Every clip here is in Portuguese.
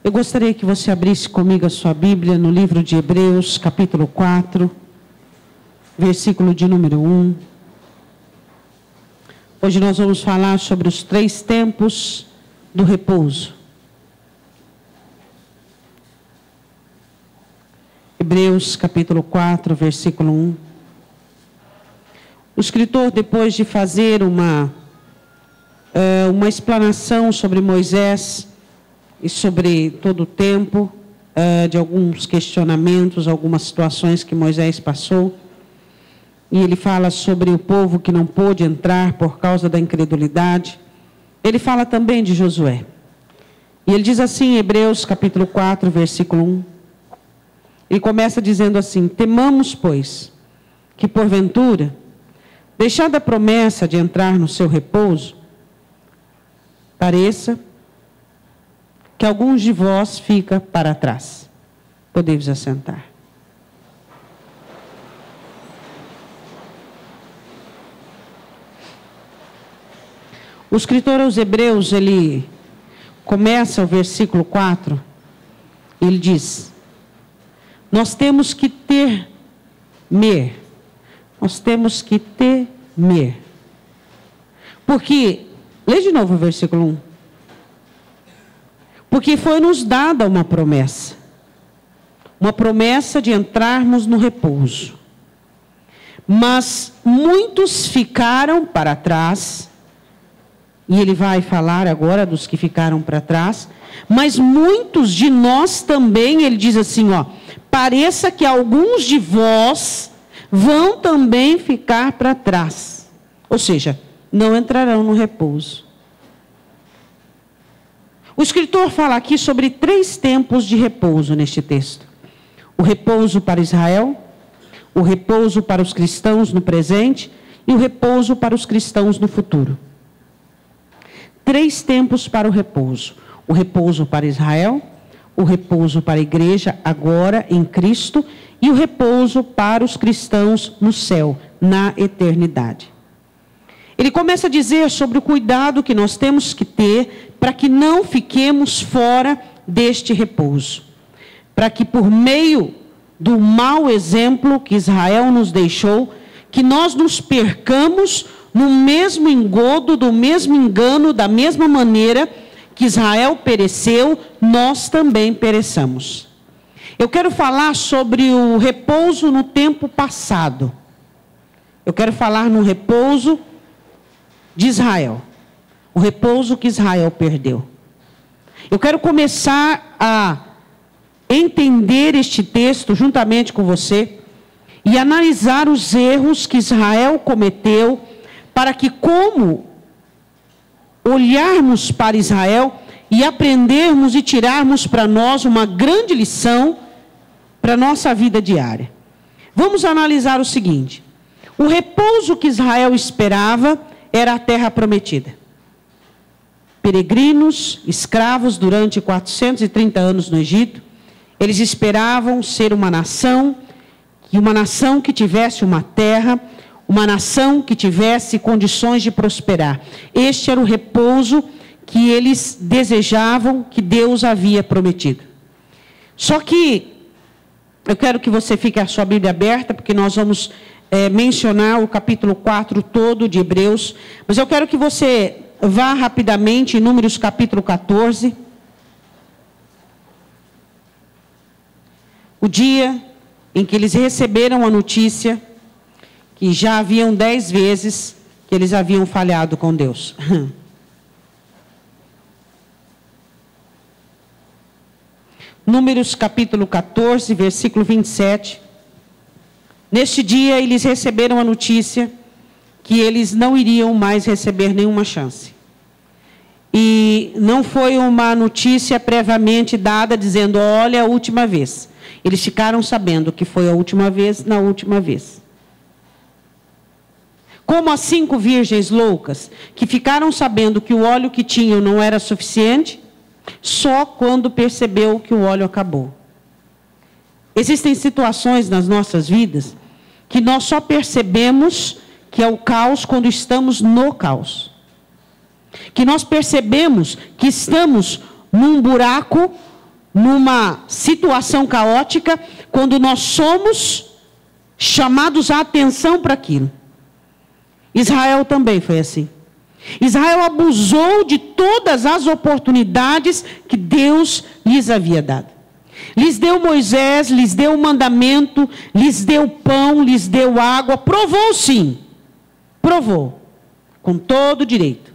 Eu gostaria que você abrisse comigo a sua Bíblia no livro de Hebreus, capítulo 4, versículo de número 1. Hoje nós vamos falar sobre os 3 tempos do repouso. Hebreus, capítulo 4, versículo 1. O escritor, depois de fazer uma explanação sobre Moisés e sobre todo o tempo, de alguns questionamentos, algumas situações que Moisés passou, e ele fala sobre o povo que não pôde entrar por causa da incredulidade. Ele fala também de Josué. E ele diz assim em Hebreus capítulo 4, versículo 1. Ele começa dizendo assim: temamos, pois, que porventura, deixada a promessa de entrar no seu repouso, pareça que alguns de vós fica para trás. Podemos assentar. O escritor aos Hebreus, ele começa o versículo 4, ele diz: nós temos que temer. Nós temos que temer. Porque, lê de novo o versículo 1. Porque foi-nos dada uma promessa de entrarmos no repouso. Mas muitos ficaram para trás, e ele vai falar agora dos que ficaram para trás, mas muitos de nós também, ele diz assim, pareça que alguns de vós vão também ficar para trás. Ou seja, não entrarão no repouso. O escritor fala aqui sobre 3 tempos de repouso neste texto. O repouso para Israel, o repouso para os cristãos no presente e o repouso para os cristãos no futuro. 3 tempos para o repouso. O repouso para Israel, o repouso para a igreja agora em Cristo e o repouso para os cristãos no céu, na eternidade. Ele começa a dizer sobre o cuidado que nós temos que ter para que não fiquemos fora deste repouso. Para que por meio do mau exemplo que Israel nos deixou, que nós nos percamos no mesmo engodo, do mesmo engano, da mesma maneira que Israel pereceu, nós também pereçamos. Eu quero falar sobre o repouso no tempo passado. Eu quero falar no repouso de Israel, o repouso que Israel perdeu. Eu quero começar a entender este texto juntamente com você e analisar os erros que Israel cometeu, para que, como olharmos para Israel e aprendermos e tirarmos para nós uma grande lição para a nossa vida diária. Vamos analisar o seguinte: o repouso que Israel esperava era a terra prometida. Peregrinos, escravos durante 430 anos no Egito, eles esperavam ser uma nação que tivesse uma terra, uma nação que tivesse condições de prosperar. Este era o repouso que eles desejavam, que Deus havia prometido. Só que eu quero que você fique a sua Bíblia aberta, porque nós vamos mencionar o capítulo 4 todo de Hebreus, mas eu quero que você vá rapidamente em Números capítulo 14. O dia em que eles receberam a notícia que já haviam 10 vezes que eles haviam falhado com Deus. Números capítulo 14, versículo 27. Neste dia, eles receberam a notícia que eles não iriam mais receber nenhuma chance. E não foi uma notícia previamente dada dizendo, olha, a última vez. Eles ficaram sabendo que foi a última vez, na última vez. Como as 5 virgens loucas, que ficaram sabendo que o óleo que tinham não era suficiente, só quando percebeu que o óleo acabou. Existem situações nas nossas vidas que nós só percebemos que é o caos quando estamos no caos. Que nós percebemos que estamos num buraco numa situação caótica, quando nós somos chamados a atenção para aquilo. Israel também foi assim. Israel abusou de todas as oportunidades que Deus lhes havia dado. Lhes deu Moisés, lhes deu o mandamento, lhes deu pão, lhes deu água. Provou sim, provou, com todo direito.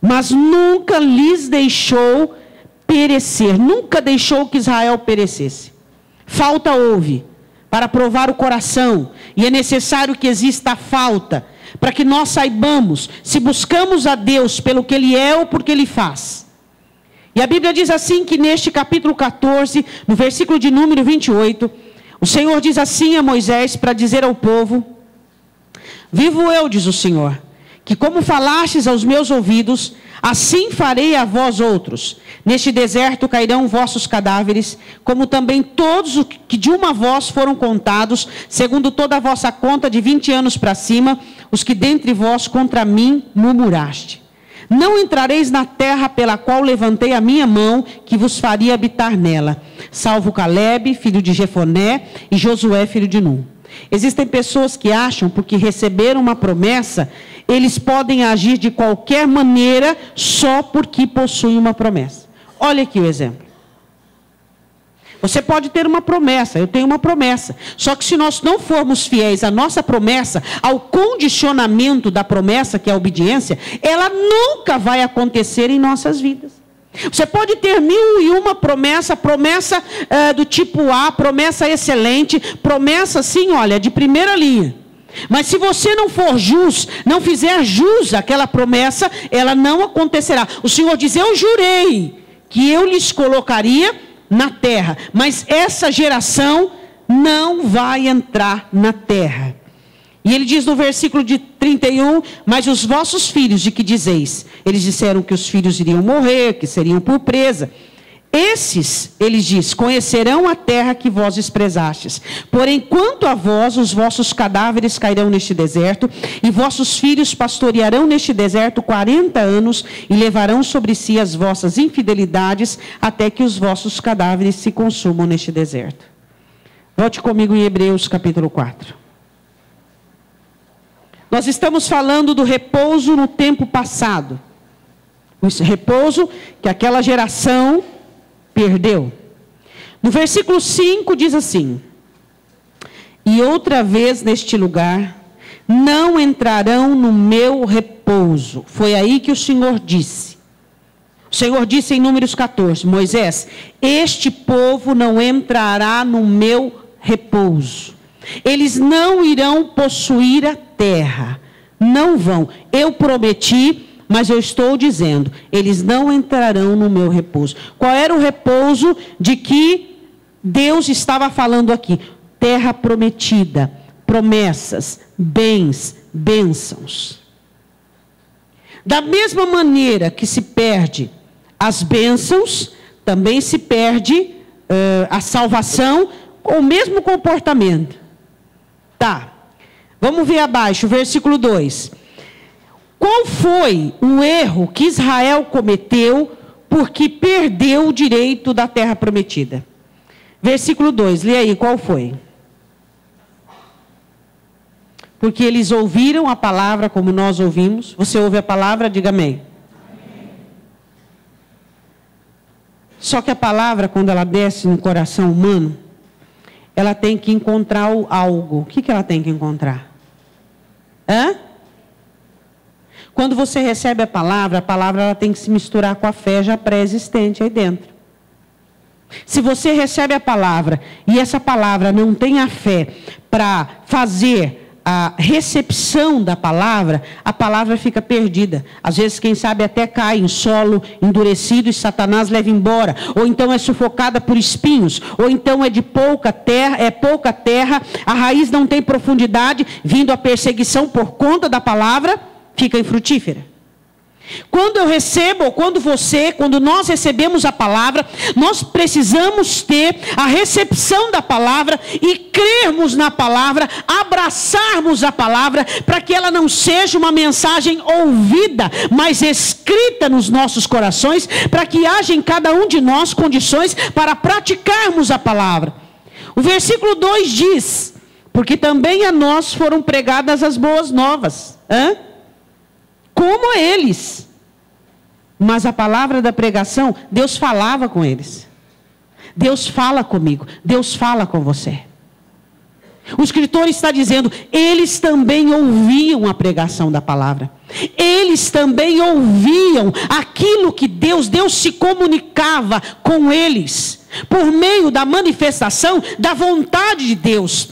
Mas nunca lhes deixou perecer, nunca deixou que Israel perecesse. Falta houve para provar o coração, e é necessário que exista a falta, para que nós saibamos se buscamos a Deus pelo que Ele é ou por que Ele faz. E a Bíblia diz assim, que neste capítulo 14, no versículo de número 28, o Senhor diz assim a Moisés para dizer ao povo: vivo eu, diz o Senhor, que como falastes aos meus ouvidos, assim farei a vós outros. Neste deserto cairão vossos cadáveres, como também todos os que de uma voz foram contados, segundo toda a vossa conta de 20 anos para cima, os que dentre vós contra mim murmuraste. Não entrareis na terra pela qual levantei a minha mão, que vos faria habitar nela, salvo Calebe, filho de Jefoné, e Josué, filho de Nun. Existem pessoas que acham, porque receberam uma promessa, eles podem agir de qualquer maneira, só porque possuem uma promessa. Olha aqui o exemplo. Você pode ter uma promessa, eu tenho uma promessa. Só que se nós não formos fiéis à nossa promessa, ao condicionamento da promessa, que é a obediência, ela nunca vai acontecer em nossas vidas. Você pode ter 1001 promessa, promessa do tipo A, promessa excelente, promessa assim, olha, de primeira linha. Mas se você não for jus, não fizer jus àquela promessa, ela não acontecerá. O Senhor diz: eu jurei que eu lhes colocaria na terra, mas essa geração não vai entrar na terra. E ele diz no versículo de 31, mas os vossos filhos, de que dizeis? Eles disseram que os filhos iriam morrer, que seriam por presa. Esses, ele diz, conhecerão a terra que vós desprezastes. Porém, quanto a vós, os vossos cadáveres cairão neste deserto, e vossos filhos pastorearão neste deserto 40 anos, e levarão sobre si as vossas infidelidades, até que os vossos cadáveres se consumam neste deserto. Volte comigo em Hebreus capítulo 4. Nós estamos falando do repouso no tempo passado. O repouso que aquela geração perdeu. No versículo 5 diz assim: e outra vez neste lugar não entrarão no meu repouso. Foi aí que o Senhor disse. O Senhor disse em Números 14, Moisés, este povo não entrará no meu repouso. Eles não irão possuir a terra. Não vão. Eu prometi, mas eu estou dizendo, eles não entrarão no meu repouso. Qual era o repouso de que Deus estava falando aqui? Terra prometida, promessas, bens, bênçãos. Da mesma maneira que se perde as bênçãos, também se perde a salvação com o mesmo comportamento. Tá, vamos ver abaixo, versículo 2. Qual foi o erro que Israel cometeu porque perdeu o direito da terra prometida? Versículo 2, lê aí, qual foi? Porque eles ouviram a palavra como nós ouvimos. Você ouve a palavra, diga amém. Só que a palavra, quando ela desce no coração humano, ela tem que encontrar algo. O que ela tem que encontrar? Quando você recebe a palavra ela tem que se misturar com a fé já pré-existente aí dentro. Se você recebe a palavra e essa palavra não tem a fé para fazer a recepção da palavra, a palavra fica perdida. Às vezes, quem sabe, até cai em solo endurecido e Satanás leva embora. Ou então é sufocada por espinhos. Ou então é de pouca terra, a raiz não tem profundidade, vindo a perseguição por conta da palavra, fica infrutífera. Quando eu recebo, ou quando nós recebemos a palavra, nós precisamos ter a recepção da palavra e crermos na palavra, abraçarmos a palavra, para que ela não seja uma mensagem ouvida, mas escrita nos nossos corações, para que haja em cada um de nós condições para praticarmos a palavra. O versículo 2 diz: porque também a nós foram pregadas as boas novas. Como a eles. Mas a palavra da pregação, Deus falava com eles. Deus fala comigo. Deus fala com você. O escritor está dizendo, eles também ouviam a pregação da palavra. Eles também ouviam aquilo que Deus se comunicava com eles, por meio da manifestação da vontade de Deus.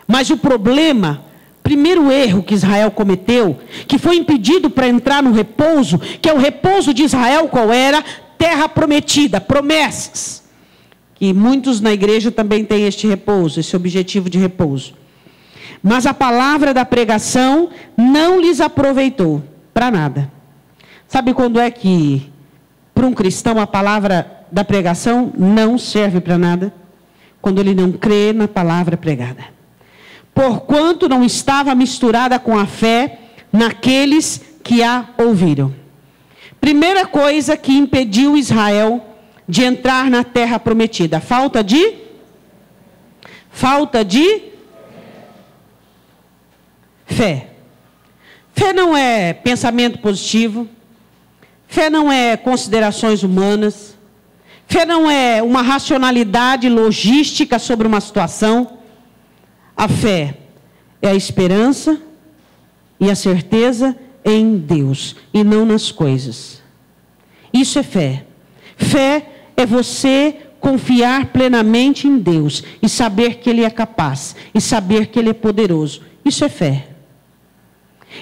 Mas o problema, primeiro erro que Israel cometeu, que foi impedido para entrar no repouso, que é o repouso de Israel, qual era? Terra prometida, promessas. Que muitos na igreja também têm este repouso, esse objetivo de repouso. Mas a palavra da pregação não lhes aproveitou para nada. Sabe quando é que, para um cristão, a palavra da pregação não serve para nada? Quando ele não crê na palavra pregada. Porquanto não estava misturada com a fé naqueles que a ouviram. Primeira coisa que impediu Israel de entrar na terra prometida. Falta de fé. Fé não é pensamento positivo. Fé não é considerações humanas. Fé não é uma racionalidade logística sobre uma situação. A fé é a esperança e a certeza em Deus e não nas coisas. Isso é fé. Fé é você confiar plenamente em Deus e saber que Ele é capaz e saber que Ele é poderoso. Isso é fé.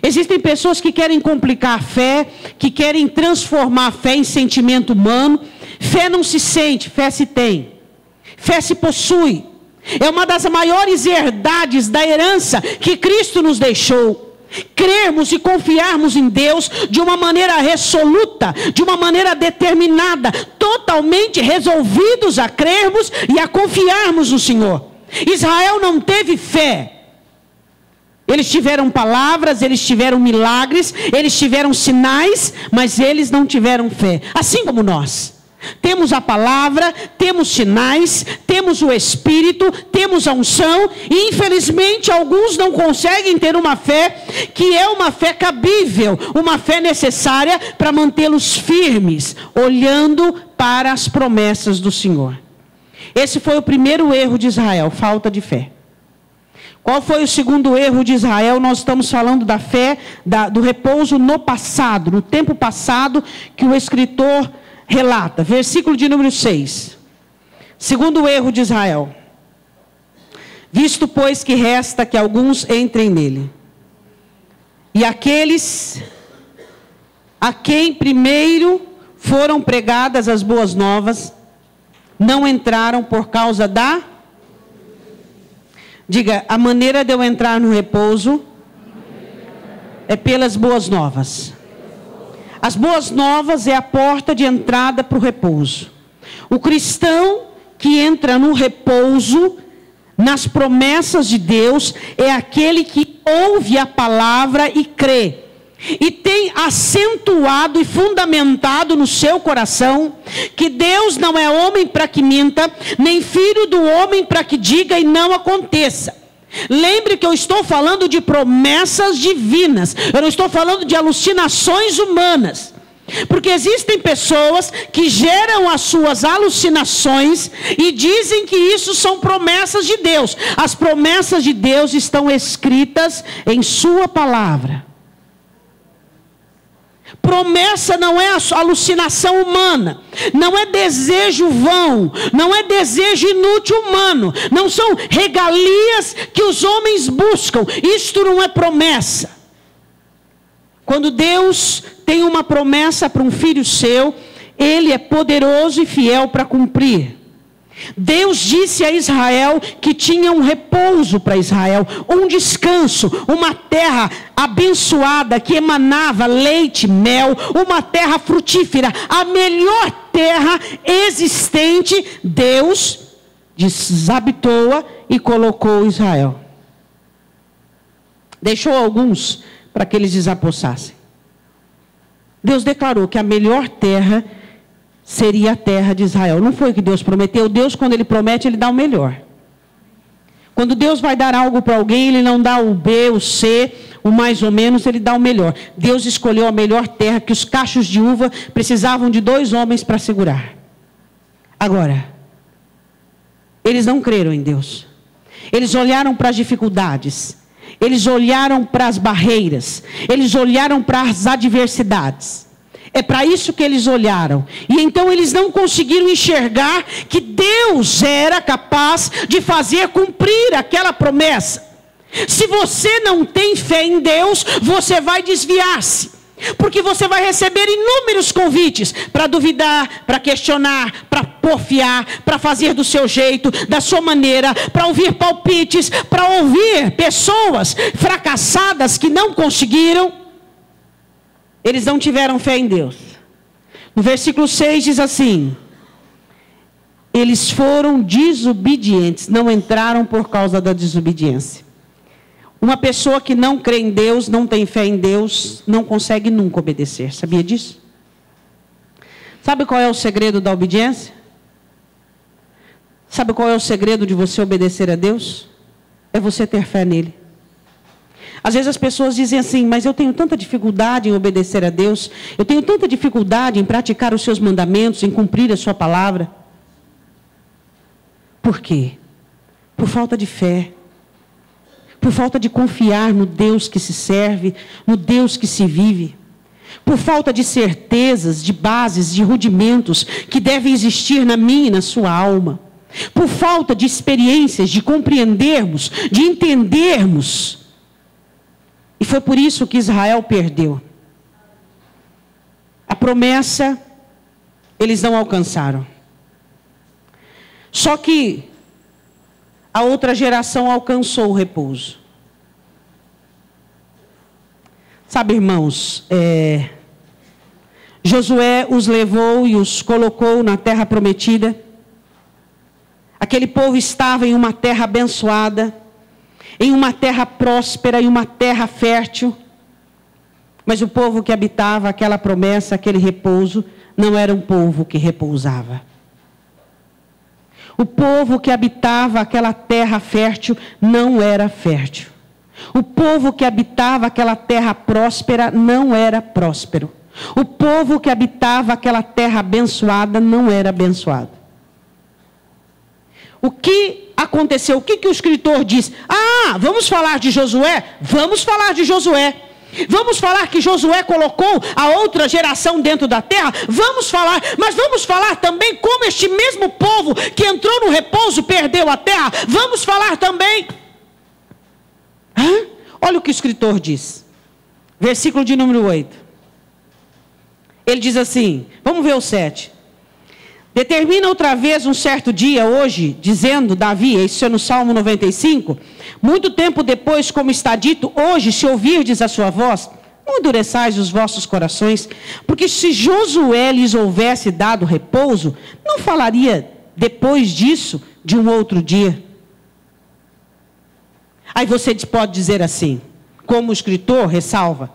Existem pessoas que querem complicar a fé, que querem transformar a fé em sentimento humano. Fé não se sente, fé se tem. Fé se possui. É uma das maiores herdades da herança que Cristo nos deixou. Crermos e confiarmos em Deus de uma maneira resoluta, de uma maneira determinada, totalmente resolvidos a crermos e a confiarmos no Senhor. Israel não teve fé. Eles tiveram palavras, eles tiveram milagres, eles tiveram sinais, mas eles não tiveram fé. Assim como nós. Temos a palavra, temos sinais, temos o Espírito, temos a unção, e infelizmente alguns não conseguem ter uma fé que é uma fé cabível, uma fé necessária para mantê-los firmes, olhando para as promessas do Senhor. Esse foi o primeiro erro de Israel, falta de fé. Qual foi o segundo erro de Israel? Nós estamos falando da fé, do repouso no passado, no tempo passado, que o escritor relata, versículo de número 6. Segundo erro de Israel. Visto, pois, que resta que alguns entrem nele. E aqueles a quem primeiro foram pregadas as boas novas, não entraram por causa da... Diga, a maneira de eu entrar no repouso é pelas boas novas. As boas novas é a porta de entrada para o repouso. O cristão que entra no repouso, nas promessas de Deus, é aquele que ouve a palavra e crê. E tem acentuado e fundamentado no seu coração que Deus não é homem para que minta, nem filho do homem para que diga e não aconteça. Lembre que eu estou falando de promessas divinas. Eu não estou falando de alucinações humanas. Porque existem pessoas que geram as suas alucinações e dizem que isso são promessas de Deus. As promessas de Deus estão escritas em sua palavra. Promessa não é alucinação humana, não é desejo vão, não é desejo inútil humano, não são regalias que os homens buscam. Isto não é promessa. Quando Deus tem uma promessa para um filho seu, Ele é poderoso e fiel para cumprir. Deus disse a Israel que tinha um repouso para Israel, um descanso, uma terra abençoada que emanava leite, mel, uma terra frutífera, a melhor terra existente. Deus deshabitou-a e colocou Israel. Deixou alguns para que eles desapossassem. Deus declarou que a melhor terra seria a terra de Israel. Não foi o que Deus prometeu. Deus, quando Ele promete, Ele dá o melhor. Quando Deus vai dar algo para alguém, Ele não dá o B, o C, o mais ou menos, Ele dá o melhor. Deus escolheu a melhor terra, que os cachos de uva precisavam de 2 homens para segurar. Agora, eles não creram em Deus. Eles olharam para as dificuldades. Eles olharam para as barreiras. Eles olharam para as adversidades. É para isso que eles olharam. E então eles não conseguiram enxergar que Deus era capaz de fazer cumprir aquela promessa. Se você não tem fé em Deus, você vai desviar-se. Porque você vai receber inúmeros convites para duvidar, para questionar, para porfiar, para fazer do seu jeito, da sua maneira, para ouvir palpites, para ouvir pessoas fracassadas que não conseguiram. Eles não tiveram fé em Deus. No versículo 6 diz assim: eles foram desobedientes, não entraram por causa da desobediência. Uma pessoa que não crê em Deus, não tem fé em Deus, não consegue nunca obedecer. Sabia disso? Sabe qual é o segredo da obediência? Sabe qual é o segredo de você obedecer a Deus? É você ter fé nele. Às vezes as pessoas dizem assim: mas eu tenho tanta dificuldade em obedecer a Deus, eu tenho tanta dificuldade em praticar os seus mandamentos, em cumprir a sua palavra. Por quê? Por falta de fé. Por falta de confiar no Deus que se serve, no Deus que se vive. Por falta de certezas, de bases, de rudimentos que devem existir na minha e na sua alma. Por falta de experiências, de compreendermos, de entendermos. E foi por isso que Israel perdeu. A promessa, eles não alcançaram. Só que a outra geração alcançou o repouso. Sabe, irmãos, Josué os levou e os colocou na terra prometida. Aquele povo estava em uma terra abençoada, em uma terra próspera, em uma terra fértil. Mas o povo que habitava aquela promessa, aquele repouso, não era um povo que repousava. O povo que habitava aquela terra fértil não era fértil. O povo que habitava aquela terra próspera não era próspero. O povo que habitava aquela terra abençoada não era abençoado. O que aconteceu? O que o escritor diz? Ah, vamos falar de Josué? Vamos falar de Josué. Vamos falar que Josué colocou a outra geração dentro da terra? Vamos falar, mas vamos falar também como este mesmo povo que entrou no repouso perdeu a terra? Vamos falar também. Olha o que o escritor diz. Versículo de número 8. Ele diz assim, vamos ver o 7. Determina outra vez um certo dia, hoje, dizendo Davi, isso é no Salmo 95, muito tempo depois, como está dito, hoje, se ouvirdes a sua voz, não endureçais os vossos corações, porque se Josué lhes houvesse dado repouso, não falaria depois disso de um outro dia. Aí você pode dizer assim, como o escritor ressalva,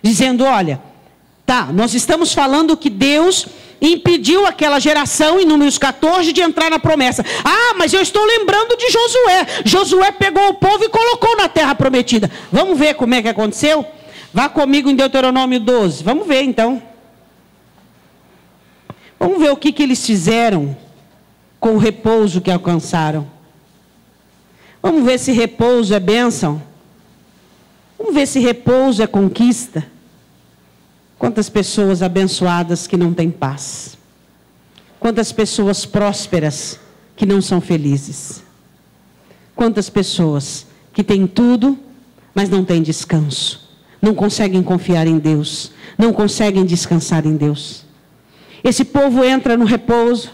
dizendo, olha, tá, nós estamos falando que Deus impediu aquela geração, em Números 14, de entrar na promessa. Ah, mas eu estou lembrando de Josué. Josué pegou o povo e colocou na terra prometida. Vamos ver como é que aconteceu? Vá comigo em Deuteronômio 12. Vamos ver então. Vamos ver o que eles fizeram com o repouso que alcançaram. Vamos ver se repouso é bênção. Vamos ver se repouso é conquista. Quantas pessoas abençoadas que não têm paz. Quantas pessoas prósperas que não são felizes. Quantas pessoas que têm tudo, mas não têm descanso. Não conseguem confiar em Deus. Não conseguem descansar em Deus. Esse povo entra no repouso,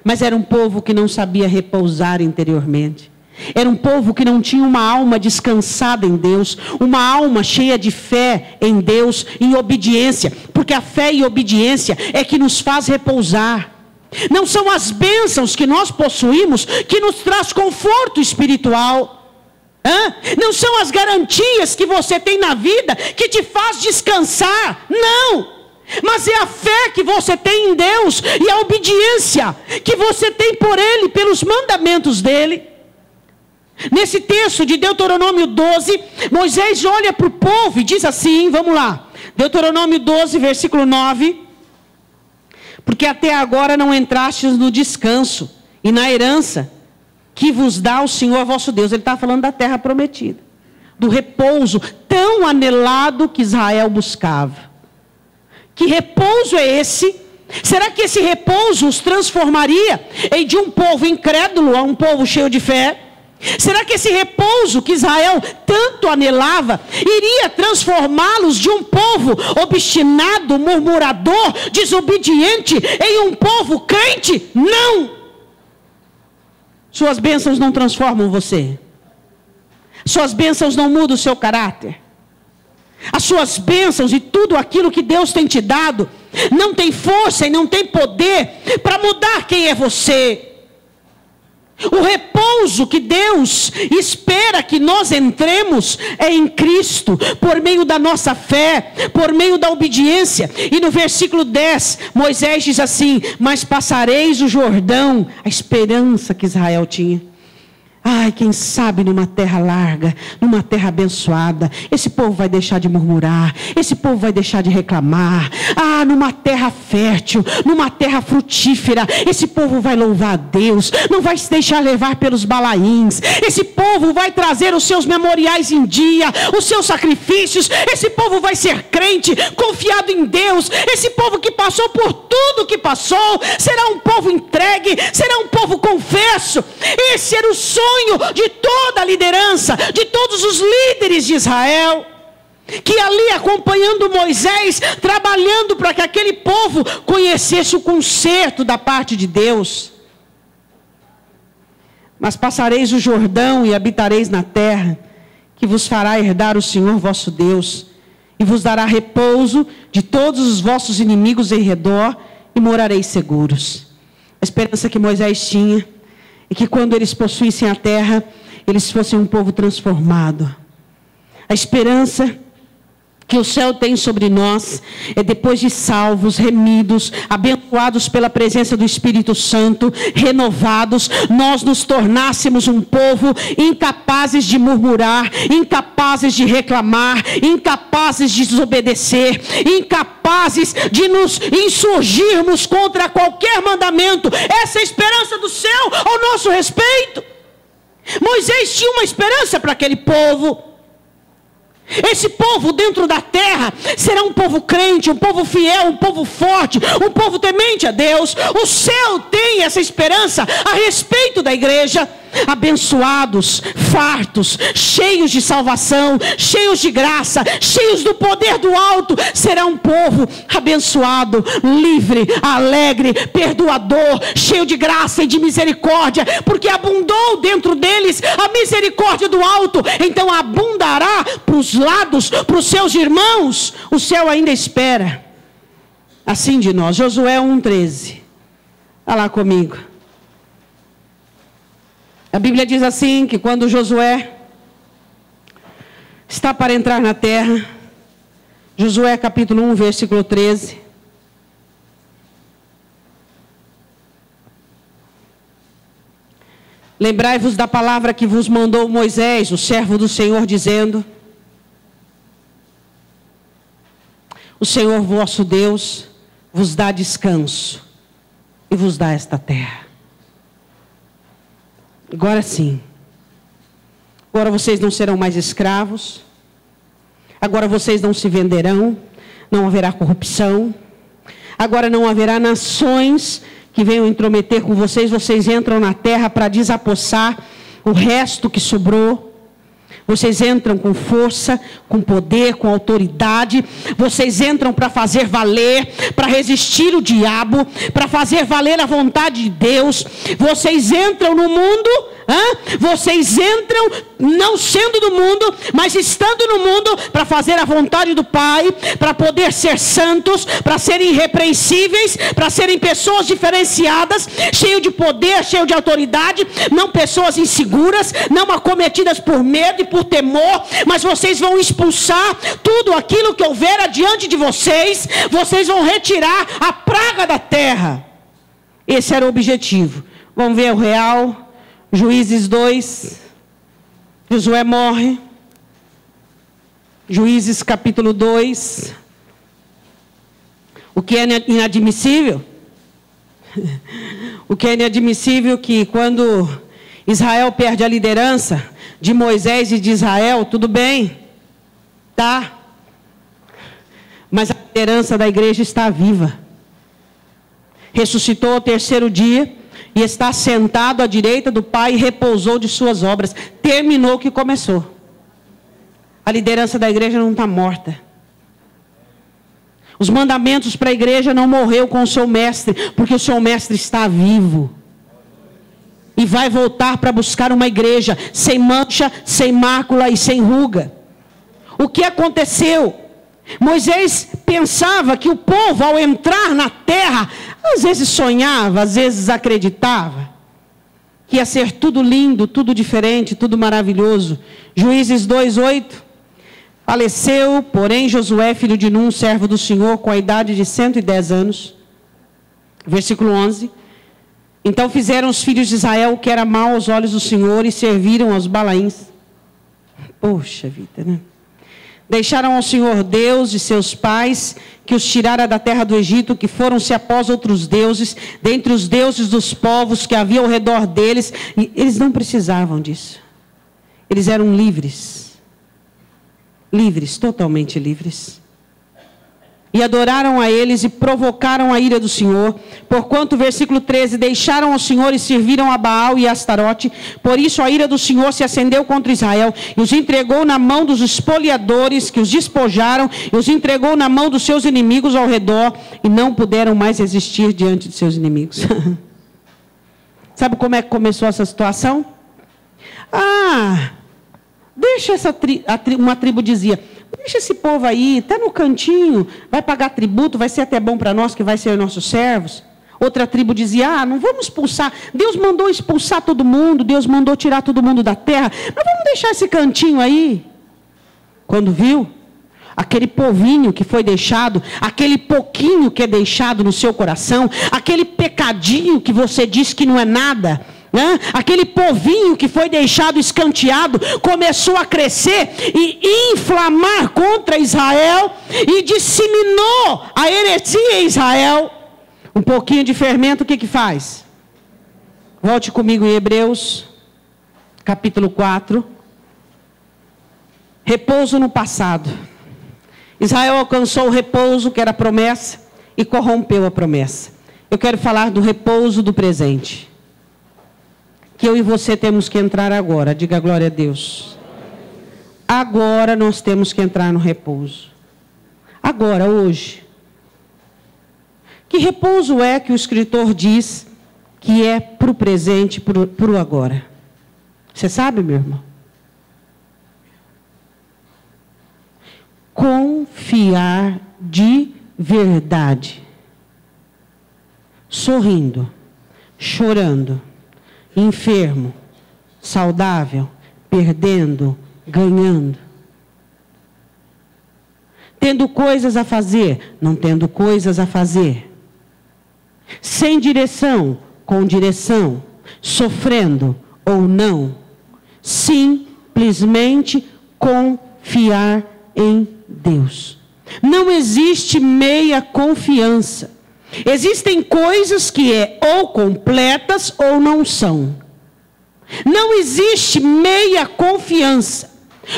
mas era um povo que não sabia repousar interiormente. Era um povo que não tinha uma alma descansada em Deus, uma alma cheia de fé em Deus, em obediência, porque a fé e a obediência é que nos faz repousar. Não são as bênçãos que nós possuímos que nos traz conforto espiritual. Não são as garantias que você tem na vida que te faz descansar. Não! Mas é a fé que você tem em Deus e a obediência que você tem por Ele, pelos mandamentos dEle. Nesse texto de Deuteronômio 12, Moisés olha para o povo e diz assim, vamos lá. Deuteronômio 12, versículo 9. Porque até agora não entrastes no descanso e na herança que vos dá o Senhor vosso Deus. Ele está falando da terra prometida, do repouso tão anelado que Israel buscava. Que repouso é esse? Será que esse repouso os transformaria em de um povo incrédulo a um povo cheio de fé? Será que esse repouso que Israel tanto anelava iria transformá-los de um povo obstinado, murmurador, desobediente, em um povo crente? Não! Suas bênçãos não transformam você. Suas bênçãos não mudam o seu caráter. As suas bênçãos e tudo aquilo que Deus tem te dado não tem força e não tem poder para mudar quem é você. O repouso que Deus espera que nós entremos é em Cristo, por meio da nossa fé, por meio da obediência. E no versículo 10, Moisés diz assim: mas passareis o Jordão, a esperança que Israel tinha. Ai, quem sabe numa terra larga, numa terra abençoada, esse povo vai deixar de murmurar, esse povo vai deixar de reclamar. Ah, numa terra fértil, numa terra frutífera, esse povo vai louvar a Deus, não vai se deixar levar pelos balaíns. Esse povo vai trazer os seus memoriais em dia, os seus sacrifícios. Esse povo vai ser crente, confiado em Deus. Esse povo que passou por tudo que passou, será um povo entregue, será um povo confesso. Esse era o sonho de toda a liderança, de todos os líderes de Israel, que ali acompanhando Moisés, trabalhando para que aquele povo conhecesse o conserto da parte de Deus. Mas passareis o Jordão e habitareis na terra, que vos fará herdar o Senhor vosso Deus, e vos dará repouso de todos os vossos inimigos em redor, e morareis seguros. A esperança que Moisés tinha, e que quando eles possuíssem a terra, eles fossem um povo transformado. A esperança que o céu tem sobre nós é depois de salvos, remidos, abençoados pela presença do Espírito Santo, renovados, nós nos tornássemos um povo incapazes de murmurar, incapazes de reclamar, incapazes de desobedecer, incapazes de nos insurgirmos contra qualquer mandamento. Essa é a esperança do céu ao nosso respeito. Moisés tinha uma esperança para aquele povo. Esse povo dentro da terra será um povo crente, um povo fiel, um povo forte, um povo temente a Deus. O céu tem essa esperança a respeito da igreja. Abençoados, fartos, cheios de salvação, cheios de graça, cheios do poder do alto. Será um povo abençoado, livre, alegre, perdoador, cheio de graça e de misericórdia, porque abundou dentro deles a misericórdia do alto. Então abundará para os lados, para os seus irmãos. O céu ainda espera assim de nós. Josué 1:13. Olha lá comigo. A Bíblia diz assim, que quando Josué está para entrar na terra, Josué capítulo 1, versículo 13. Lembrai-vos da palavra que vos mandou Moisés, o servo do Senhor, dizendo: o Senhor vosso Deus vos dá descanso e vos dá esta terra. Agora sim. Agora vocês não serão mais escravos. Agora vocês não se venderão. Não haverá corrupção. Agora não haverá nações que venham intrometer com vocês. Vocês entram na terra para desapossar o resto que sobrou. Vocês entram com força, com poder, com autoridade. Vocês entram para fazer valer, para resistir o diabo, para fazer valer a vontade de Deus. Vocês entram no mundo, vocês entram não sendo do mundo, mas estando no mundo, para fazer a vontade do Pai, para poder ser santos, para serem irrepreensíveis, para serem pessoas diferenciadas, cheios de poder, cheios de autoridade, não pessoas inseguras, não acometidas por medo e por temor, mas vocês vão expulsar tudo aquilo que houver adiante de vocês. Vocês vão retirar a praga da terra. Esse era o objetivo. Vamos ver o real. Juízes 2, Josué morre. Juízes capítulo 2. O que é inadmissível? O que é inadmissível que quando Israel perde a liderança de Moisés e de Israel, tudo bem, tá? Mas a liderança da igreja está viva. Ressuscitou ao terceiro dia e está sentado à direita do Pai e repousou de suas obras. Terminou o que começou. A liderança da igreja não está morta. Os mandamentos para a igreja não morreu com o seu mestre, porque o seu mestre está vivo. E vai voltar para buscar uma igreja sem mancha, sem mácula e sem ruga. O que aconteceu? Moisés pensava que o povo, ao entrar na terra, às vezes sonhava, às vezes acreditava, que ia ser tudo lindo, tudo diferente, tudo maravilhoso. Juízes 2:8. Faleceu, porém, Josué, filho de Num, servo do Senhor, com a idade de 110 anos. Versículo 11. Então fizeram os filhos de Israel o que era mal aos olhos do Senhor e serviram aos Balaíns. Poxa vida, né? Deixaram ao Senhor Deus de seus pais, que os tirara da terra do Egito, que foram-se após outros deuses, dentre os deuses dos povos que havia ao redor deles. E eles não precisavam disso. Eles eram livres. Livres, totalmente livres. E adoraram a eles e provocaram a ira do Senhor. Porquanto, versículo 13, deixaram ao Senhor e serviram a Baal e a Astarote. Por isso a ira do Senhor se acendeu contra Israel e os entregou na mão dos espoliadores, que os despojaram, e os entregou na mão dos seus inimigos ao redor, e não puderam mais resistir diante de seus inimigos. Sabe como é que começou essa situação? Deixa uma tribo dizia: deixa esse povo aí, está no cantinho, vai pagar tributo, vai ser até bom para nós, que vai ser nossos servos. Outra tribo dizia: não vamos expulsar, Deus mandou expulsar todo mundo, Deus mandou tirar todo mundo da terra, mas vamos deixar esse cantinho aí. Quando viu, aquele povinho que foi deixado, aquele pouquinho que é deixado no seu coração, aquele pecadinho que você diz que não é nada, aquele povinho que foi deixado escanteado, começou a crescer e inflamar contra Israel, e disseminou a heresia em Israel. Um pouquinho de fermento, o que faz? Volte comigo em Hebreus, capítulo 4. Repouso no passado. Israel alcançou o repouso, que era a promessa, e corrompeu a promessa. Eu quero falar do repouso do presente, que eu e você temos que entrar agora. Diga glória a Deus. Agora nós temos que entrar no repouso. Agora, hoje. Que repouso é que o escritor diz que é para o presente, para o agora? Você sabe, meu irmão? Confiar de verdade. Sorrindo, chorando, enfermo, saudável, perdendo, ganhando. Tendo coisas a fazer, não tendo coisas a fazer. Sem direção, com direção. Sofrendo ou não. Simplesmente confiar em Deus. Não existe meia confiança. Existem coisas que ou completas ou não são. Não existe meia confiança.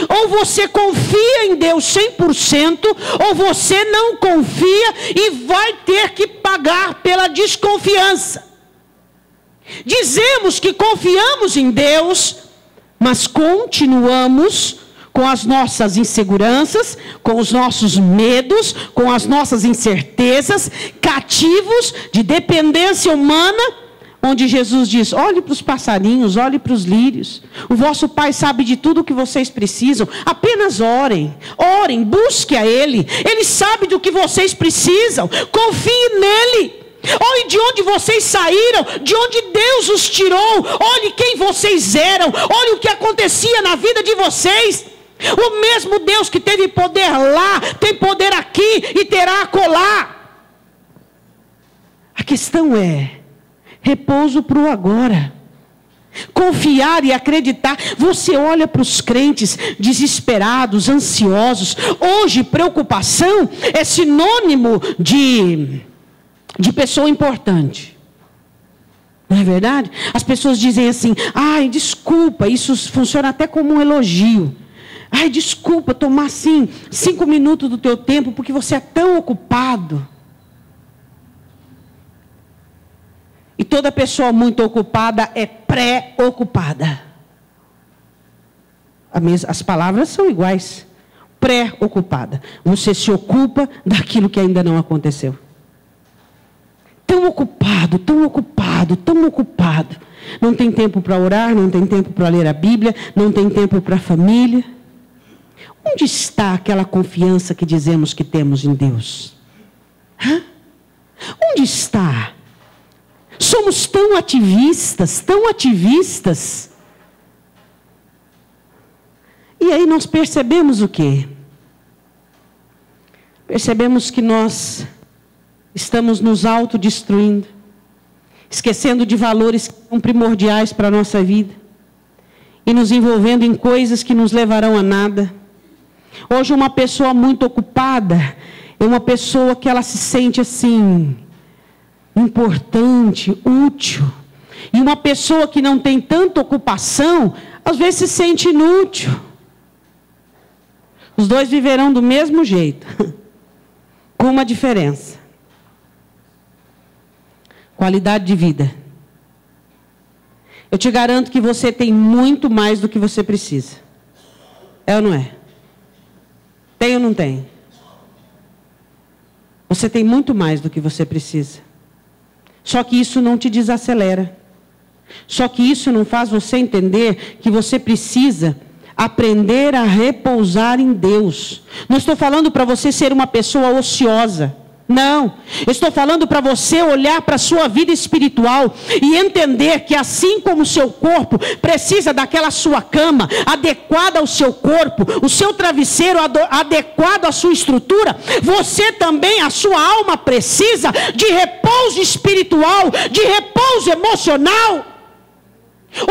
Ou você confia em Deus 100%, ou você não confia e vai ter que pagar pela desconfiança. Dizemos que confiamos em Deus, mas continuamos com as nossas inseguranças, com os nossos medos, com as nossas incertezas, cativos de dependência humana, onde Jesus diz: olhe para os passarinhos, olhe para os lírios. O vosso Pai sabe de tudo o que vocês precisam. Apenas orem, orem, busque a Ele. Ele sabe do que vocês precisam. Confie nele. Olhe de onde vocês saíram, de onde Deus os tirou. Olhe quem vocês eram. Olhe o que acontecia na vida de vocês. O mesmo Deus que teve poder lá, tem poder aqui e terá acolá. A questão é repouso para o agora. Confiar e acreditar. Você olha para os crentes desesperados, ansiosos. Hoje, preocupação é sinônimo de pessoa importante. Não é verdade? As pessoas dizem assim: ai, desculpa, isso funciona até como um elogio. Ai, desculpa tomar assim 5 minutos do teu tempo, porque você é tão ocupado. E toda pessoa muito ocupada é pré-ocupada. As palavras são iguais. Pré-ocupada. Você se ocupa daquilo que ainda não aconteceu. Tão ocupado, tão ocupado, tão ocupado. Não tem tempo para orar, não tem tempo para ler a Bíblia, não tem tempo para a família. Onde está aquela confiança que dizemos que temos em Deus? Onde está? Somos tão ativistas, tão ativistas. E aí nós percebemos o quê? Percebemos que nós estamos nos autodestruindo, esquecendo de valores que são primordiais para a nossa vida, e nos envolvendo em coisas que nos levarão a nada. Hoje uma pessoa muito ocupada é uma pessoa que ela se sente assim, importante, útil. E uma pessoa que não tem tanta ocupação, às vezes se sente inútil. Os dois viverão do mesmo jeito, com uma diferença: qualidade de vida. Eu te garanto que você tem muito mais do que você precisa. É ou não é? Tem ou não tem? Você tem muito mais do que você precisa. Só que isso não te desacelera. Só que isso não faz você entender que você precisa aprender a repousar em Deus. Não estou falando para você ser uma pessoa ociosa. Não. Eu estou falando para você olhar para a sua vida espiritual e entender que assim como o seu corpo precisa daquela sua cama adequada ao seu corpo, o seu travesseiro adequado à sua estrutura, você também, a sua alma precisa de repouso espiritual, de repouso emocional.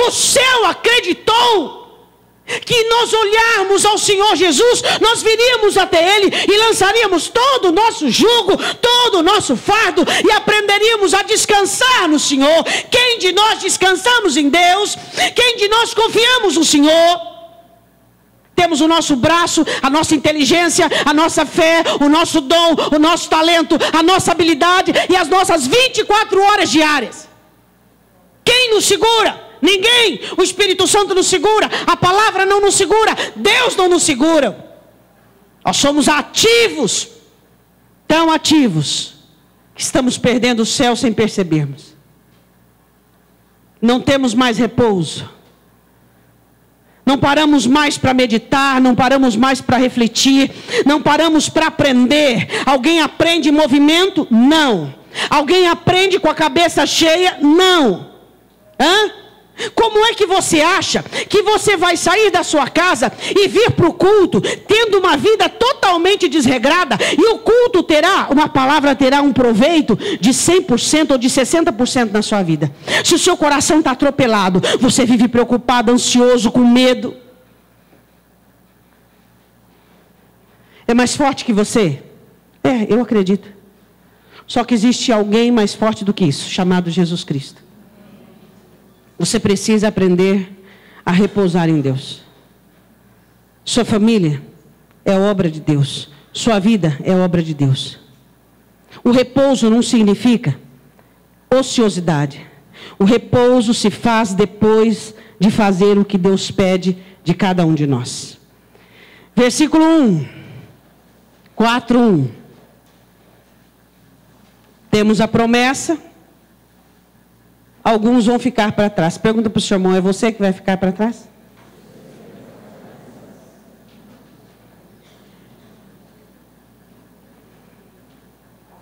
O céu acreditou que nós olharmos ao Senhor Jesus, nós viríamos até Ele e lançaríamos todo o nosso jugo, todo o nosso fardo e aprenderíamos a descansar no Senhor. Quem de nós descansamos em Deus? Quem de nós confiamos no Senhor? Temos o nosso braço, a nossa inteligência, a nossa fé, o nosso dom, o nosso talento, a nossa habilidade e as nossas 24 horas diárias. Quem nos segura? Ninguém. O Espírito Santo nos segura, a palavra não nos segura, Deus não nos segura. Nós somos ativos, tão ativos, que estamos perdendo o céu sem percebermos. Não temos mais repouso. Não paramos mais para meditar, não paramos mais para refletir, não paramos para aprender. Alguém aprende em movimento? Não. Alguém aprende com a cabeça cheia? Não. Como é que você acha que você vai sair da sua casa e vir para o culto tendo uma vida totalmente desregrada e o culto uma palavra terá um proveito de 100% ou de 60% na sua vida? Se o seu coração está atropelado, você vive preocupado, ansioso, com medo. É mais forte que você? Eu acredito. Só que existe alguém mais forte do que isso, chamado Jesus Cristo. Você precisa aprender a repousar em Deus. Sua família é obra de Deus. Sua vida é obra de Deus. O repouso não significa ociosidade. O repouso se faz depois de fazer o que Deus pede de cada um de nós. Versículo 1. 4:1. Temos a promessa. Alguns vão ficar para trás. Pergunta para o seu irmão, é você que vai ficar para trás?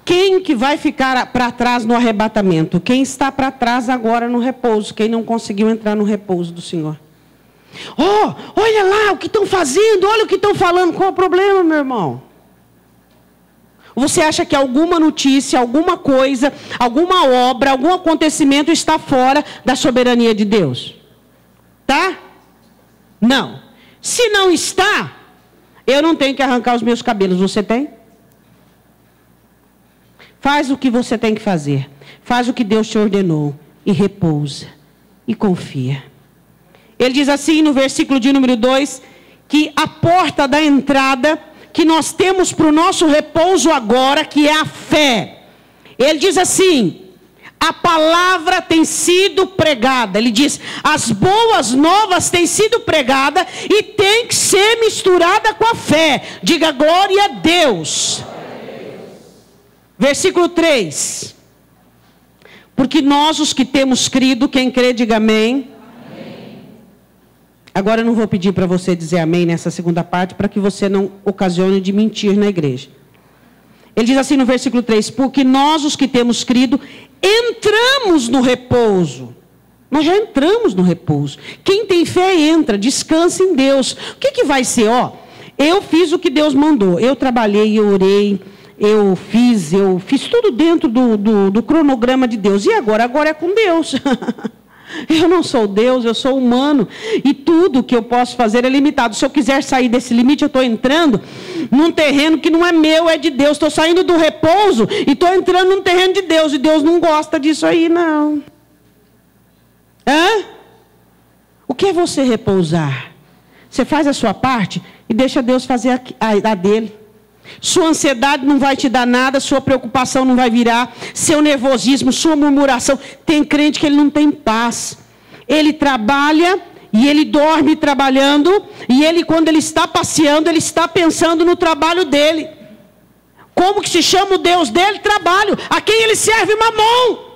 Quem que vai ficar para trás no arrebatamento? Quem está para trás agora no repouso. Quem não conseguiu entrar no repouso do Senhor. Oh, olha lá o que estão fazendo, olha o que estão falando. Qual é o problema, meu irmão? Você acha que alguma notícia, alguma coisa, alguma obra, algum acontecimento está fora da soberania de Deus? Tá? Não. Se não está, eu não tenho que arrancar os meus cabelos. Você tem? Faz o que você tem que fazer. Faz o que Deus te ordenou. E repousa. E confia. Ele diz assim no versículo de número 2, que a porta da entrada que nós temos para o nosso repouso agora, que é a fé. Ele diz assim, a palavra tem sido pregada. Ele diz, as boas novas têm sido pregadas e tem que ser misturada com a fé. Diga glória a Deus. Versículo 3. Porque nós os que temos crido, quem crê diga amém. Agora eu não vou pedir para você dizer amém nessa segunda parte, para que você não ocasione de mentir na igreja. Ele diz assim no versículo 3, porque nós os que temos crido, entramos no repouso. Nós já entramos no repouso. Quem tem fé entra, descansa em Deus. O que vai ser? Eu fiz o que Deus mandou. Eu trabalhei, eu orei, eu fiz tudo dentro do cronograma de Deus. E agora? Agora é com Deus. Eu não sou Deus, eu sou humano. E tudo que eu posso fazer é limitado. Se eu quiser sair desse limite, eu estou entrando num terreno que não é meu, é de Deus. Estou saindo do repouso e estou entrando num terreno de Deus. E Deus não gosta disso aí, não. O que é você repousar? Você faz a sua parte e deixa Deus fazer a dele. Sua ansiedade não vai te dar nada, sua preocupação não vai virar, seu nervosismo, sua murmuração. Tem crente que ele não tem paz. Ele trabalha e ele dorme trabalhando, e ele, quando ele está passeando, ele está pensando no trabalho dele. Como que se chama o Deus dele? Trabalho. A quem ele serve? Mamon.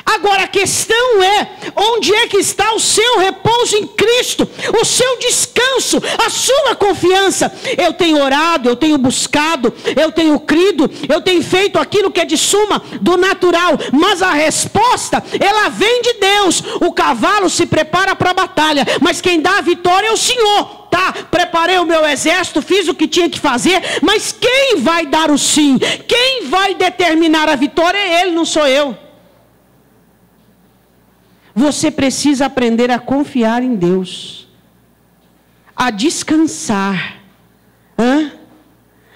Agora a questão é, onde é que está o seu repouso em Cristo? O seu descanso, a sua confiança? Eu tenho orado, eu tenho buscado, eu tenho crido, eu tenho feito aquilo que é de suma do natural, mas a resposta, ela vem de Deus. O cavalo se prepara para a batalha, mas quem dá a vitória é o Senhor. Tá, preparei o meu exército, fiz o que tinha que fazer, mas quem vai dar o sim? Quem vai determinar a vitória é Ele, não sou eu. Você precisa aprender a confiar em Deus, a descansar,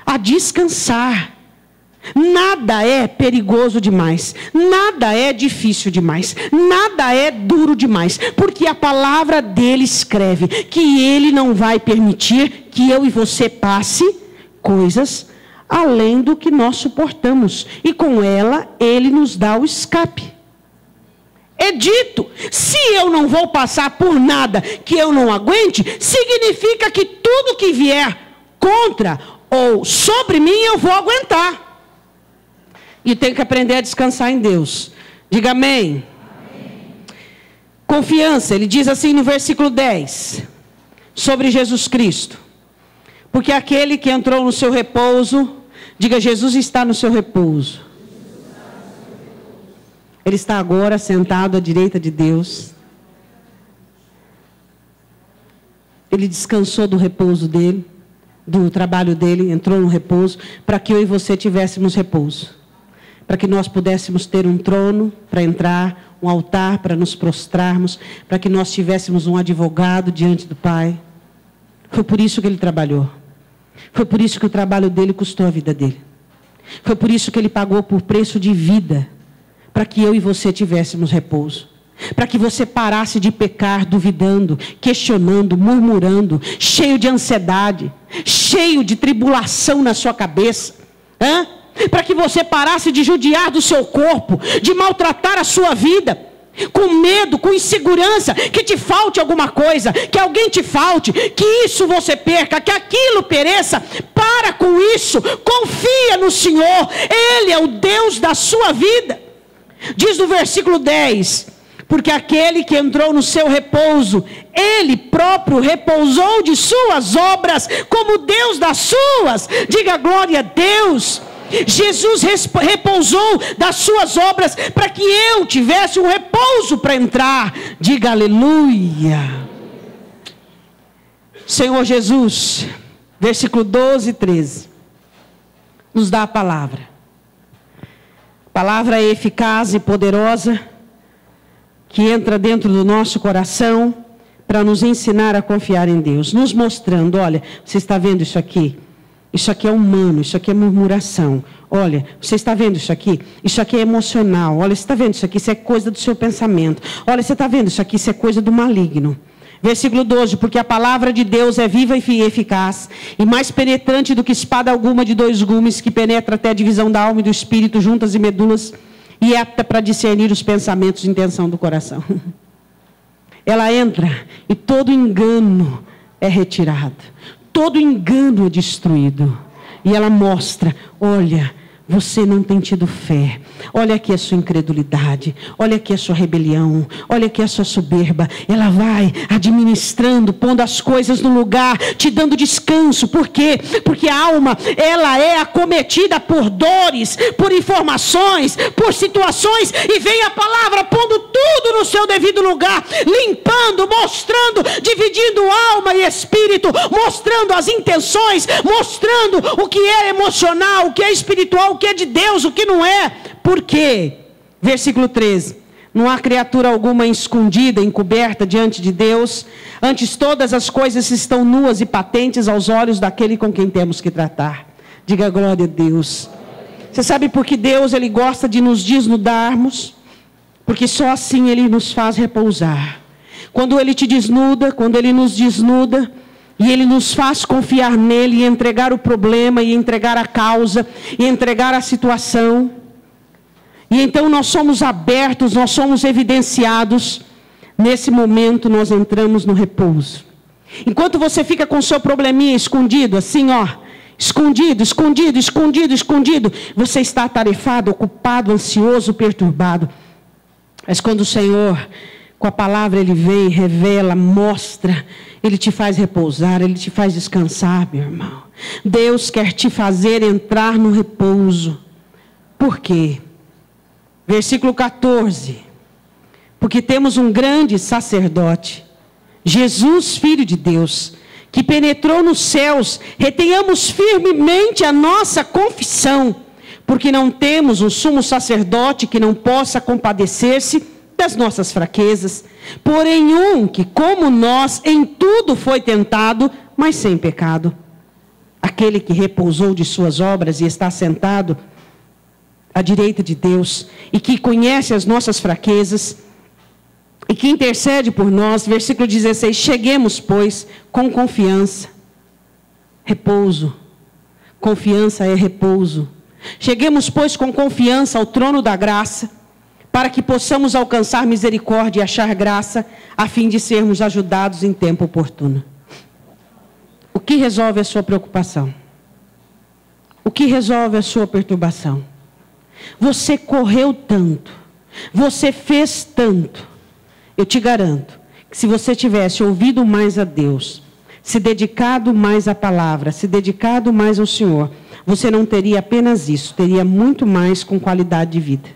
a descansar. Nada é perigoso demais, nada é difícil demais, nada é duro demais, porque a palavra dele escreve que ele não vai permitir que eu e você passe coisas além do que nós suportamos, e com ela ele nos dá o escape. É dito, se eu não vou passar por nada que eu não aguente, significa que tudo que vier contra ou sobre mim eu vou aguentar. E tenho que aprender a descansar em Deus. Diga amém. Confiança, ele diz assim no versículo 10, sobre Jesus Cristo. Porque aquele que entrou no seu repouso, diga, Jesus está no seu repouso. Ele está agora sentado à direita de Deus. Ele descansou do repouso dele, do trabalho dele, entrou no repouso, para que eu e você tivéssemos repouso. Para que nós pudéssemos ter um trono para entrar, um altar para nos prostrarmos, para que nós tivéssemos um advogado diante do Pai. Foi por isso que ele trabalhou. Foi por isso que o trabalho dele custou a vida dele. Foi por isso que ele pagou por preço de vida, para que eu e você tivéssemos repouso. Para que você parasse de pecar duvidando, questionando, murmurando, cheio de ansiedade, cheio de tribulação na sua cabeça. Para que você parasse de judiar do seu corpo, de maltratar a sua vida. com medo, com insegurança, que te falte alguma coisa, que alguém te falte, que isso você perca, que aquilo pereça. Para com isso, confia no Senhor, Ele é o Deus da sua vida. Diz no versículo 10, porque aquele que entrou no seu repouso, Ele próprio repousou de suas obras, como Deus das suas. Diga glória a Deus. Jesus repousou das suas obras para que eu tivesse um repouso para entrar. Diga aleluia. Senhor Jesus, versículo 12 e 13, nos dá a palavra. A palavra é eficaz e poderosa, que entra dentro do nosso coração para nos ensinar a confiar em Deus, nos mostrando, olha, você está vendo isso aqui? Isso aqui é humano, isso aqui é murmuração. Olha, você está vendo isso aqui? Isso aqui é emocional. Olha, você está vendo isso aqui? Isso é coisa do seu pensamento. Olha, você está vendo isso aqui? Isso é coisa do maligno. Versículo 12, porque a palavra de Deus é viva e eficaz, e mais penetrante do que espada alguma de 2 gumes, que penetra até a divisão da alma e do espírito, juntas e medulas, e é apta para discernir os pensamentos e intenção do coração. Ela entra e todo engano é retirado. Todo engano é destruído. E ela mostra, olha, você não tem tido fé. Olha aqui a sua incredulidade. Olha aqui a sua rebelião. Olha aqui a sua soberba. Ela vai administrando, pondo as coisas no lugar, te dando descanso. Por quê? Porque a alma, ela é acometida por dores, por informações, por situações. E vem a palavra pondo tudo no seu devido lugar, limpando, mostrando, dividindo alma e espírito, mostrando as intenções, mostrando o que é emocional, o que é espiritual, o que é de Deus, o que não é. Por quê? Versículo 13. Não há criatura alguma escondida, encoberta diante de Deus. Antes todas as coisas estão nuas e patentes aos olhos daquele com quem temos que tratar. Diga glória a Deus. Você sabe por que Deus, Ele gosta de nos desnudarmos? Porque só assim Ele nos faz repousar. Quando Ele te desnuda, quando Ele nos desnuda, e Ele nos faz confiar nele e entregar o problema, e entregar a causa, e entregar a situação. E então nós somos abertos, nós somos evidenciados. Nesse momento nós entramos no repouso. Enquanto você fica com o seu probleminha escondido, assim ó, escondido, escondido, escondido, escondido, você está atarefado, ocupado, ansioso, perturbado. Mas quando o Senhor, com a palavra, Ele vem, revela, mostra, Ele te faz repousar, Ele te faz descansar, meu irmão. Deus quer te fazer entrar no repouso. Por quê? Versículo 14. Porque temos um grande sacerdote, Jesus, Filho de Deus, que penetrou nos céus. Retenhamos firmemente a nossa confissão, porque não temos um sumo sacerdote que não possa compadecer-se das nossas fraquezas, porém um que, como nós, em tudo foi tentado, mas sem pecado. Aquele que repousou de suas obras e está sentado à direita de Deus, e que conhece as nossas fraquezas, e que intercede por nós. Versículo 16, cheguemos, pois, com confiança. Repouso. Confiança é repouso. Cheguemos, pois, com confiança ao trono da graça, para que possamos alcançar misericórdia e achar graça, a fim de sermos ajudados em tempo oportuno. O que resolve a sua preocupação? O que resolve a sua perturbação? Você correu tanto, você fez tanto. Eu te garanto que se você tivesse ouvido mais a Deus, se dedicado mais à palavra, se dedicado mais ao Senhor, você não teria apenas isso, teria muito mais com qualidade de vida.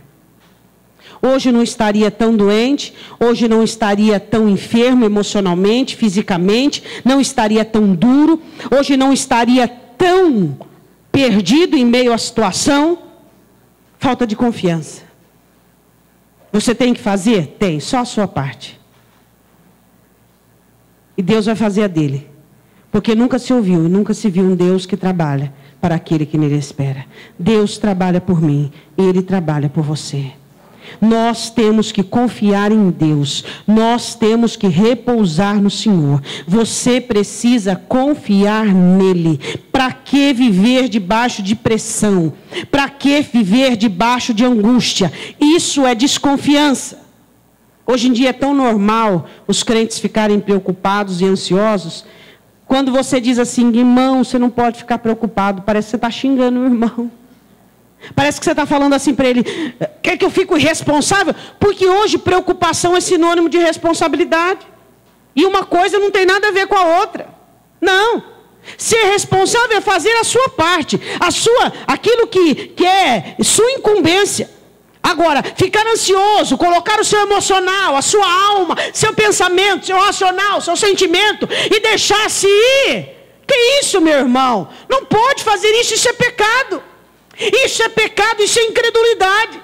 Hoje não estaria tão doente, hoje não estaria tão enfermo emocionalmente, fisicamente, não estaria tão duro, hoje não estaria tão perdido em meio à situação. Falta de confiança. Você tem que fazer? Tem, só a sua parte. E Deus vai fazer a dele. Porque nunca se ouviu e nunca se viu um Deus que trabalha para aquele que nele espera. Deus trabalha por mim e Ele trabalha por você. Nós temos que confiar em Deus. Nós temos que repousar no Senhor. Você precisa confiar nele. Para que viver debaixo de pressão? Para que viver debaixo de angústia? Isso é desconfiança. Hoje em dia é tão normal os crentes ficarem preocupados e ansiosos. Quando você diz assim, irmão, você não pode ficar preocupado, parece que você está xingando o irmão. Parece que você está falando assim para ele, quer que eu fique irresponsável? Porque hoje preocupação é sinônimo de responsabilidade. E uma coisa não tem nada a ver com a outra. Não. Ser responsável é fazer a sua parte, aquilo que é sua incumbência. Agora, ficar ansioso, colocar o seu emocional, a sua alma, seu pensamento, seu racional, seu sentimento e deixar-se ir. Que isso, meu irmão? Não pode fazer isso, isso é pecado. Isso é pecado, isso é incredulidade.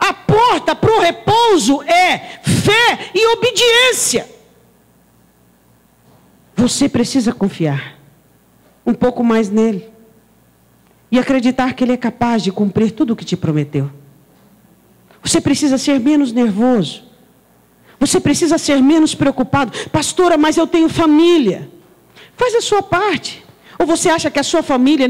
A porta para o repouso é fé e obediência. Você precisa confiar um pouco mais nele e acreditar que ele é capaz de cumprir tudo o que te prometeu. Você precisa ser menos nervoso. Você precisa ser menos preocupado. Pastora, mas eu tenho família. Faz a sua parte. Ou você acha que a sua família,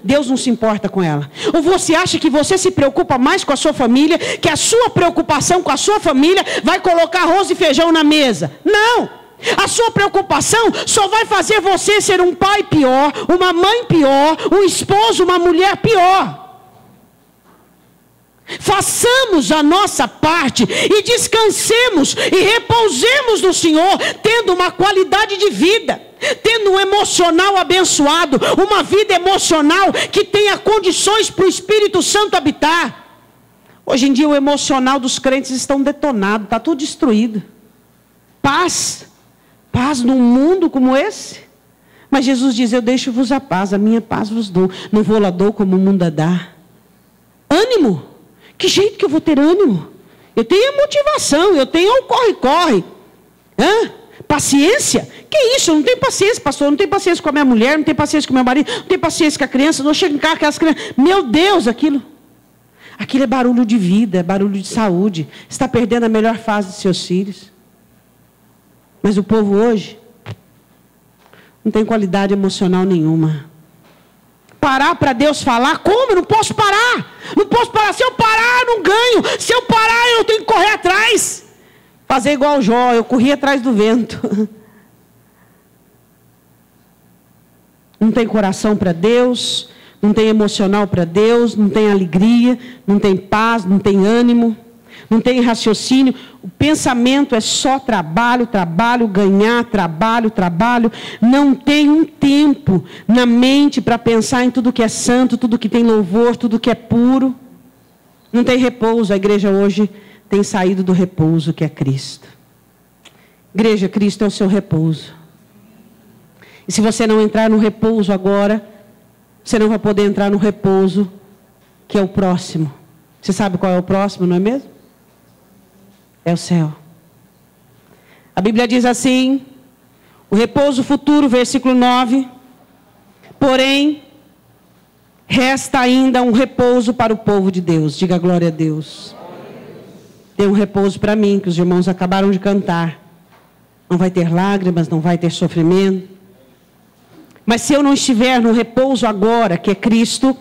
Deus não se importa com ela? Ou você acha que você se preocupa mais com a sua família, que a sua preocupação com a sua família vai colocar arroz e feijão na mesa? Não! A sua preocupação só vai fazer você ser um pai pior, uma mãe pior, um esposo, uma mulher pior. Façamos a nossa parte e descansemos e repousemos no Senhor, tendo uma qualidade de vida, tendo um emocional abençoado, uma vida emocional que tenha condições para o Espírito Santo habitar. Hoje em dia o emocional dos crentes estão detonado, está tudo destruído. Paz num mundo como esse. Mas Jesus diz, eu deixo-vos a paz, a minha paz vos dou, não vou lá dou como o mundo a dá. Ânimo. Que jeito que eu vou ter ânimo? Eu tenho motivação, eu tenho o corre-corre. Paciência? Que isso? Eu não tenho paciência, pastor. Eu não tenho paciência com a minha mulher, não tenho paciência com o meu marido, não tenho paciência com a criança. Eu chego em casa com aquelas crianças. Meu Deus, aquilo é barulho de vida, é barulho de saúde. Você está perdendo a melhor fase de seus filhos. Mas o povo hoje não tem qualidade emocional nenhuma. Parar para Deus falar? Como? Eu não posso parar. Não posso parar. Se eu parar, eu não ganho. Se eu parar, eu tenho que correr atrás. Fazer igual o Jó, eu corri atrás do vento. Não tem coração para Deus, não tem emocional para Deus, não tem alegria, não tem paz, não tem ânimo, não tem raciocínio. O pensamento é só trabalho, ganhar, trabalho. Não tem um tempo na mente para pensar em tudo que é santo, tudo que tem louvor, tudo que é puro. Não tem repouso. A igreja hoje tem saído do repouso que é Cristo. Igreja, Cristo é o seu repouso. E se você não entrar no repouso agora, você não vai poder entrar no repouso que é o próximo. Você sabe qual é o próximo, não é mesmo? É o céu. A Bíblia diz assim, o repouso futuro, versículo 9. Porém, resta ainda um repouso para o povo de Deus. Diga glória a Deus. Tem um repouso para mim, que os irmãos acabaram de cantar. Não vai ter lágrimas, não vai ter sofrimento. Mas se eu não estiver no repouso agora, que é Cristo,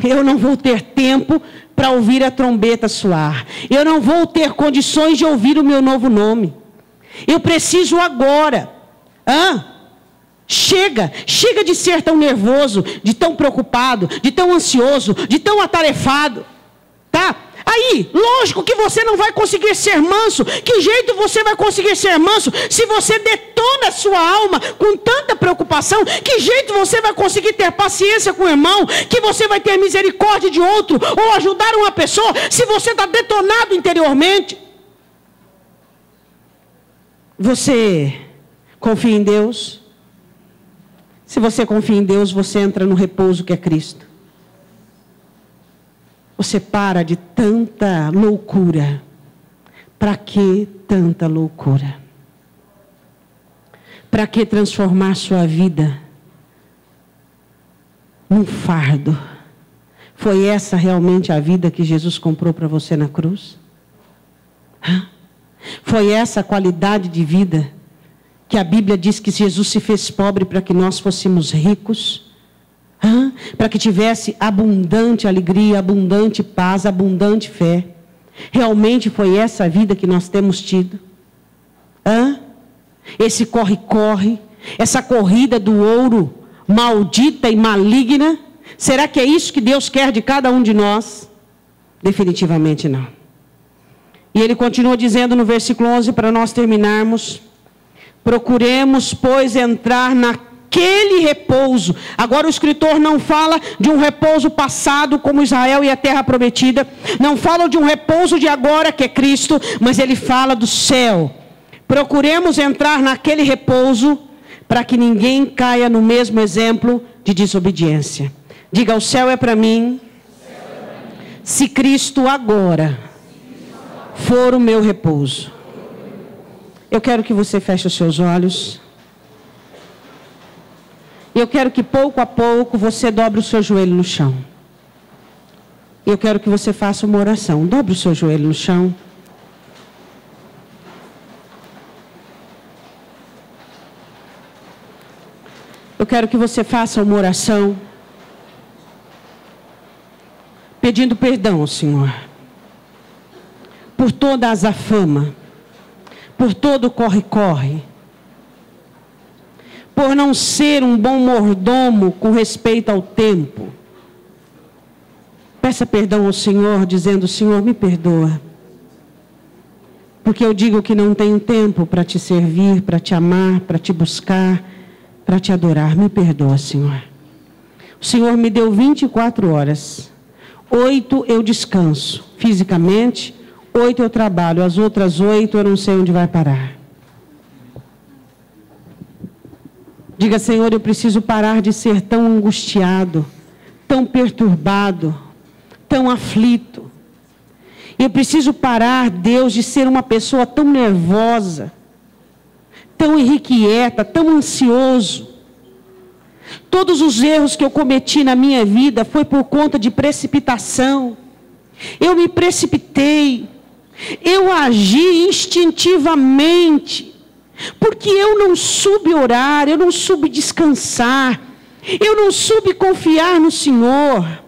eu não vou ter tempo para ouvir a trombeta soar. Eu não vou ter condições de ouvir o meu novo nome. Eu preciso agora. Chega de ser tão nervoso, de tão preocupado, de tão ansioso, de tão atarefado. Tá? Aí, lógico que você não vai conseguir ser manso. Que jeito você vai conseguir ser manso se você detona a sua alma com tanta preocupação? Que jeito você vai conseguir ter paciência com o irmão? Que você vai ter misericórdia de outro? Ou ajudar uma pessoa se você está detonado interiormente? Você confia em Deus? Se você confia em Deus, você entra no repouso que é Cristo. Você para de tanta loucura. Para que tanta loucura? Para que transformar sua vida num fardo? Foi essa realmente a vida que Jesus comprou para você na cruz? Foi essa a qualidade de vida que a Bíblia diz que Jesus se fez pobre para que nós fôssemos ricos? Para que tivesse abundante alegria, abundante paz, abundante fé. Realmente foi essa a vida que nós temos tido? Esse corre-corre, essa corrida do ouro maldita e maligna, será que é isso que Deus quer de cada um de nós? Definitivamente não. E ele continua dizendo no versículo 11, para nós terminarmos: procuremos, pois, entrar naquele repouso. Agora o escritor não fala de um repouso passado como Israel e a terra prometida, não fala de um repouso de agora que é Cristo, mas ele fala do céu. Procuremos entrar naquele repouso, para que ninguém caia no mesmo exemplo de desobediência. Diga: o céu é para mim, se Cristo agora for o meu repouso. Eu quero que você feche os seus olhos. Eu quero que pouco a pouco você dobre o seu joelho no chão. Eu quero que você faça uma oração. Dobre o seu joelho no chão. Eu quero que você faça uma oração pedindo perdão ao Senhor por toda a azafama, por todo o corre-corre, por não ser um bom mordomo com respeito ao tempo. Peça perdão ao Senhor, dizendo: Senhor, me perdoa, porque eu digo que não tenho tempo para te servir, para te amar, para te buscar, para te adorar. Me perdoa, Senhor. O Senhor me deu 24 horas. 8 eu descanso fisicamente, 8 eu trabalho, as outras 8 eu não sei onde vai parar. Diga: Senhor, eu preciso parar de ser tão angustiado, tão perturbado, tão aflito. Eu preciso parar, Deus, de ser uma pessoa tão nervosa, tão irrequieta, tão ansioso. Todos os erros que eu cometi na minha vida foi por conta de precipitação. Eu me precipitei. Eu agi instintivamente. Porque eu não soube orar, eu não soube descansar. Eu não soube confiar no Senhor.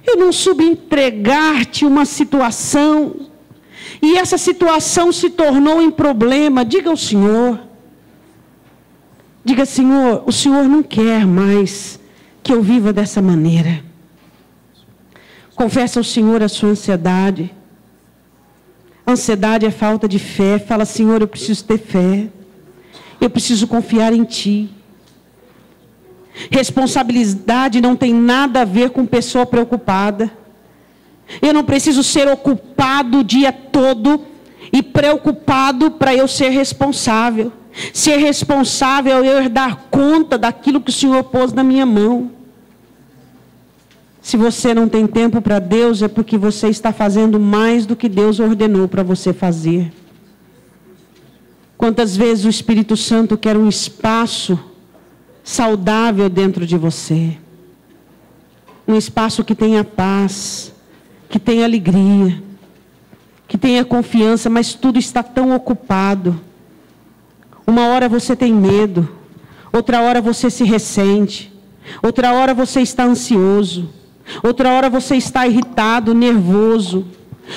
Eu não soube entregar-te uma situação. E essa situação se tornou um problema. Diga ao Senhor. Diga: Senhor, o Senhor não quer mais que eu viva dessa maneira. Confessa ao Senhor a sua ansiedade. A ansiedade é falta de fé. Fala: Senhor, eu preciso ter fé. Eu preciso confiar em Ti. Responsabilidade não tem nada a ver com pessoa preocupada. Eu não preciso ser ocupado o dia todo e preocupado para eu ser responsável. Ser responsável é eu dar conta daquilo que o Senhor pôs na minha mão. Se você não tem tempo para Deus, é porque você está fazendo mais do que Deus ordenou para você fazer. Quantas vezes o Espírito Santo quer um espaço saudável dentro de você? Um espaço que tenha paz, que tenha alegria, que tenha confiança, mas tudo está tão ocupado. Uma hora você tem medo, outra hora você se ressente, outra hora você está ansioso, outra hora você está irritado, nervoso,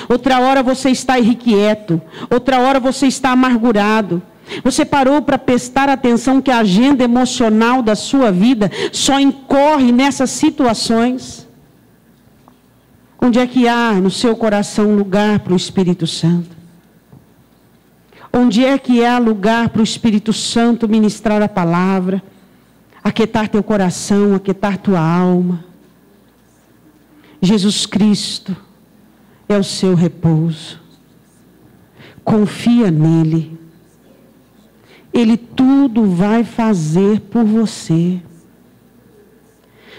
outra hora você está irrequieto, outra hora você está amargurado. Você parou para prestar atenção que a agenda emocional da sua vida só incorre nessas situações? Onde é que há no seu coração lugar para o Espírito Santo? Onde é que há lugar para o Espírito Santo ministrar a palavra, aquietar teu coração, aquietar tua alma? Jesus Cristo é o seu repouso. Confia nele. Ele tudo vai fazer por você.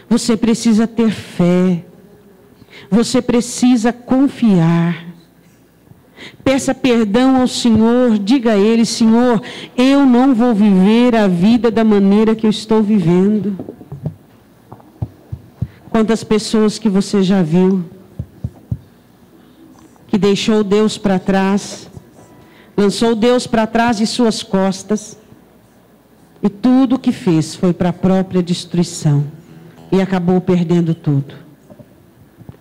Você precisa ter fé. Você precisa confiar. Peça perdão ao Senhor, diga a Ele: Senhor, eu não vou viver a vida da maneira que eu estou vivendo. Quantas pessoas que você já viu, que deixou Deus para trás, lançou Deus para trás de suas costas, e tudo o que fez foi para a própria destruição, e acabou perdendo tudo.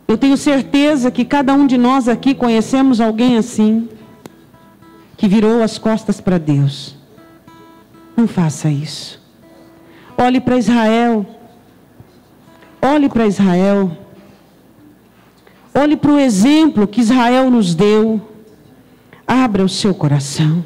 Eu tenho certeza que cada um de nós aqui conhecemos alguém assim, que virou as costas para Deus. Não faça isso. Olhe para Israel. Olhe para Israel. Olhe para o exemplo que Israel nos deu. Abra o seu coração.